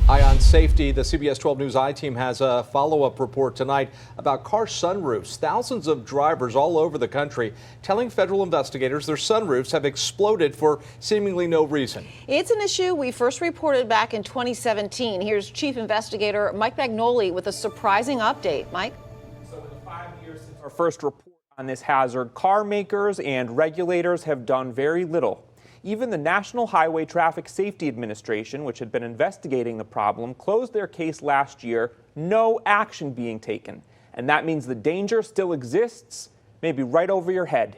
Eye on safety. The CBS 12 News I-Team has a follow-up report tonight about car sunroofs. Thousands of drivers all over the country telling federal investigators their sunroofs have exploded for seemingly no reason. It's an issue we first reported back in 2017. Here's Chief Investigator Mike Magnoli with a surprising update. Mike? So in the 5 years since our first report on this hazard, car makers and regulators have done very little. Even the National Highway Traffic Safety Administration, which had been investigating the problem, closed their case last year, no action being taken. And that means the danger still exists, maybe right over your head.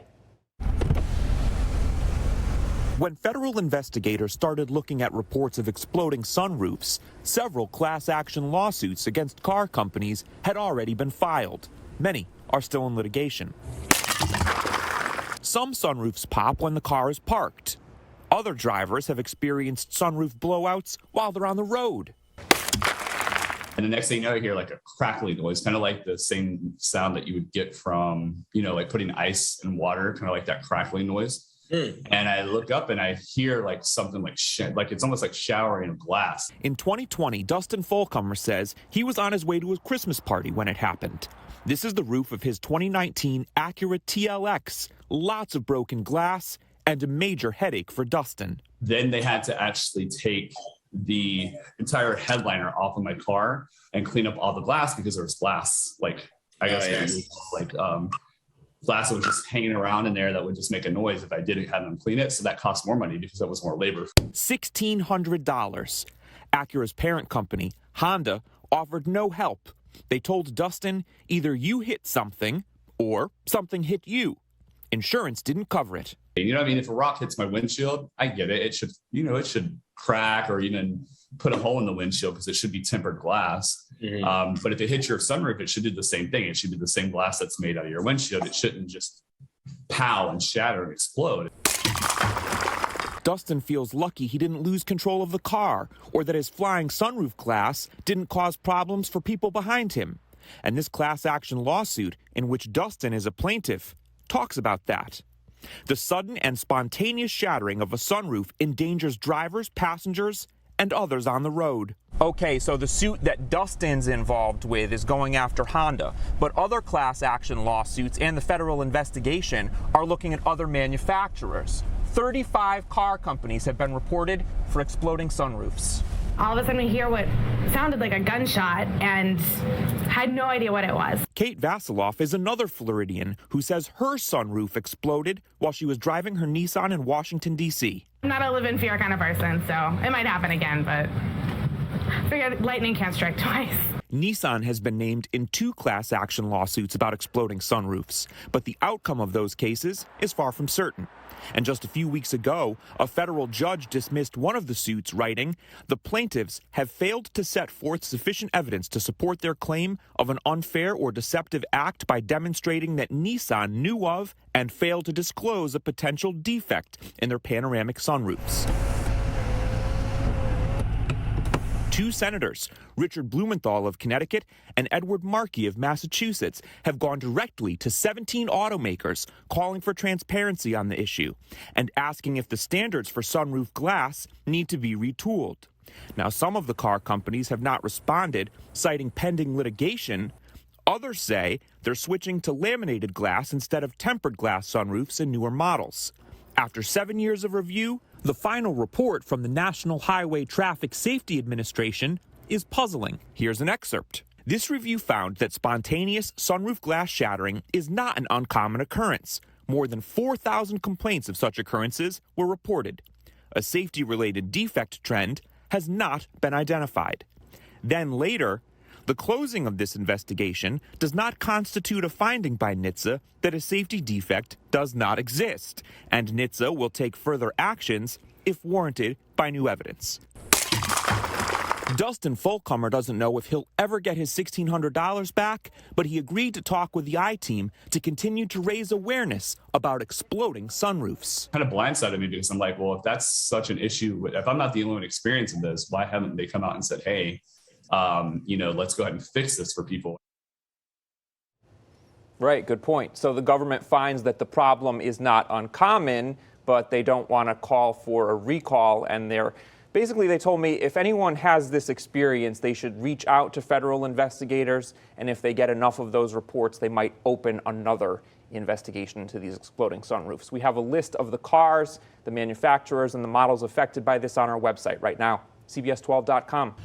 When federal investigators started looking at reports of exploding sunroofs, several class action lawsuits against car companies had already been filed. Many are still in litigation. Some sunroofs pop when the car is parked. Other drivers have experienced sunroof blowouts while they're on the road. And the next thing you know, you hear like a crackling noise, kind of like the same sound that you would get from, like putting ice in water, kind of like that crackling noise. And I look up and I hear like something like it's almost like showering of glass. In 2020, Dustin Folcomer says he was on his way to a Christmas party when it happened. This is the roof of his 2019 Acura TLX. Lots of broken glass and a major headache for Dustin. Then they had to actually take the entire headliner off of my car and clean up all the glass because there was glass, glass that was just hanging around in there that would just make a noise if I didn't have them clean it. So that cost more money because that was more labor. $1,600. Acura's parent company, Honda, offered no help. They told Dustin, either you hit something or something hit you. Insurance didn't cover it. You know what I mean? If a rock hits my windshield, I get it. It should, it should crack or even put a hole in the windshield because it should be tempered glass. But if it hits your sunroof, it should do the same thing. It should be the same glass that's made out of your windshield. It shouldn't just pow and shatter and explode. Dustin feels lucky he didn't lose control of the car or that his flying sunroof glass didn't cause problems for people behind him. And this class action lawsuit, in which Dustin is a plaintiff, talks about that. The sudden and spontaneous shattering of a sunroof endangers drivers, passengers, and others on the road. Okay, so the suit that Dustin's involved with is going after Honda, but other class action lawsuits and the federal investigation are looking at other manufacturers. 35 car companies have been reported for exploding sunroofs. All of a sudden we hear what sounded like a gunshot and had no idea what it was. Kate Vasiloff is another Floridian who says her sunroof exploded while she was driving her Nissan in Washington, D.C. I'm not a live in fear kind of person, so it might happen again, but I figured lightning can't strike twice. Nissan has been named in 2 class action lawsuits about exploding sunroofs, but the outcome of those cases is far from certain. And just a few weeks ago, a federal judge dismissed one of the suits, writing, "The plaintiffs have failed to set forth sufficient evidence to support their claim of an unfair or deceptive act by demonstrating that Nissan knew of and failed to disclose a potential defect in their panoramic sunroofs." 2 senators, Richard Blumenthal of Connecticut and Edward Markey of Massachusetts, have gone directly to 17 automakers calling for transparency on the issue and asking if the standards for sunroof glass need to be retooled. Now, some of the car companies have not responded, citing pending litigation. Others say they're switching to laminated glass instead of tempered glass sunroofs in newer models. After 7 years of review, the final report from the National Highway Traffic Safety Administration is puzzling. Here's an excerpt. This review found that spontaneous sunroof glass shattering is not an uncommon occurrence. More than 4,000 complaints of such occurrences were reported. A safety-related defect trend has not been identified. Then later, the closing of this investigation does not constitute a finding by NHTSA that a safety defect does not exist, and NHTSA will take further actions if warranted by new evidence. Dustin Folcomer doesn't know if he'll ever get his $1,600 back, but he agreed to talk with the I-Team to continue to raise awareness about exploding sunroofs. Kind of blindsided me because I'm like, well, if that's such an issue, if I'm not the only one experiencing this, why haven't they come out and said, hey, let's go ahead and fix this for people? Right, good point. So the government finds that the problem is not uncommon, but they don't want to call for a recall, and they're Basically, they told me if anyone has this experience, they should reach out to federal investigators, and if they get enough of those reports, they might open another investigation into these exploding sunroofs. We have a list of the cars, the manufacturers, and the models affected by this on our website right now, CBS12.com.